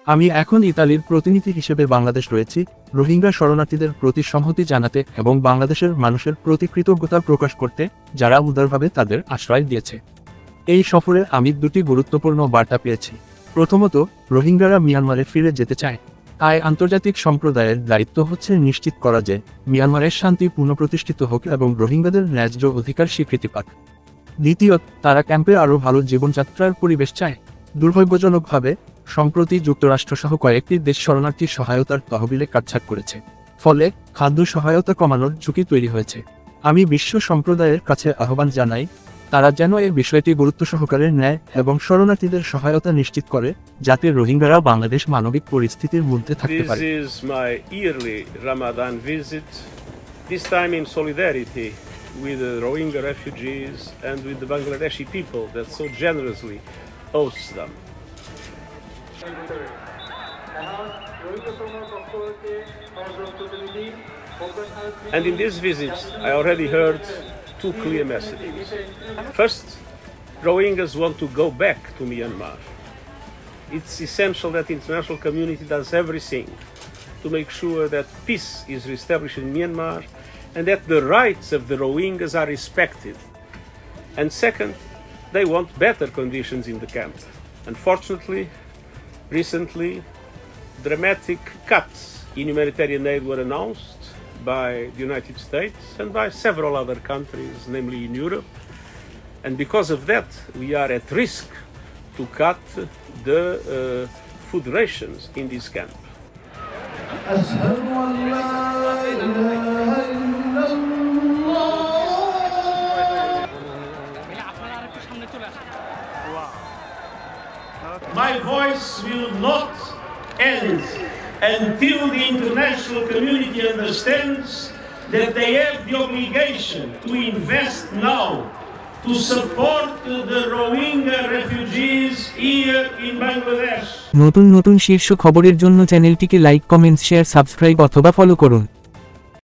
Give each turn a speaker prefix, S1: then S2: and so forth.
S1: আমি এখন ইতালির প্রতিনিধি হিসেবে বাংলাদেশ রয়েছি, রোহিঙ্গা শরণার্থীদের প্রতি সংহতি জানাতে এবং বাংলাদেশের মানুষের প্রতি কৃতজ্ঞতা প্রকাশ করতে, যারা উদারভাবে তাদের আশ্রয় দিয়েছে। এই সফরে আমি দুটি গুরুত্বপূর্ণ বার্তা পেয়েছি। প্রথমত, রোহিঙ্গারা মিয়ানমারে ফিরে যেতে চায়। তাই আন্তর্জাতিক সম্প্রদায়ের দায়িত্ব হচ্ছে নিশ্চিত করা যে মিয়ানমারের শান্তি পুনঃপ্রতিষ্ঠিত হোক এবং রোহিঙ্গাদের ন্যায্য অধিকার স্বীকৃতি পাক। দ্বিতীয়ত, তারা ক্যাম্পে আরও ভালো জীবনযাত্রার পরিবেশ চায়। দুর্ভাগ্যজনকভাবে সম্প্রতি যুক্তরাষ্ট্রসহ কয়েকটি দেশ শরণার্থী সহায়তার তহবিলে কাটছাঁট করেছে, ফলে খাদ্য সহায়তা কমানোর ঝুঁকি তৈরি হয়েছে। আমি বিশ্ব সম্প্রদায়ের কাছে আহ্বান জানাই, তারা যেন এই বিষয়টি গুরুত্ব সহকারে নেয় এবং শরণার্থীদের সহায়তা নিশ্চিত করে, যাতে রোহিঙ্গারা বাংলাদেশ মানবিক পরিস্থিতির মধ্যে থাকতে পারে।
S2: This is my yearly Ramadan visit, this time in solidarity with the Rohingya refugees and with the Bangladeshi people that so generously hosts them. And in this visit, I already heard two clear messages. First, Rohingyas want to go back to Myanmar. It's essential that the international community does everything to make sure that peace is reestablished in Myanmar and that the rights of the Rohingyas are respected. And second, they want better conditions in the camp. Unfortunately, recently, dramatic cuts in humanitarian aid were announced by the United States and by several other countries, namely in Europe. And because of that, we are at risk to cut the food rations in this camp. My voice will not end until the international community understands that they have the obligation to invest now to support the Rohingya refugees here in Bangladesh.
S3: নতুন নতুন শীর্ষ খবরের জন্য চ্যানেলটিকে like, comment, share, subscribe অথবা follow করুন।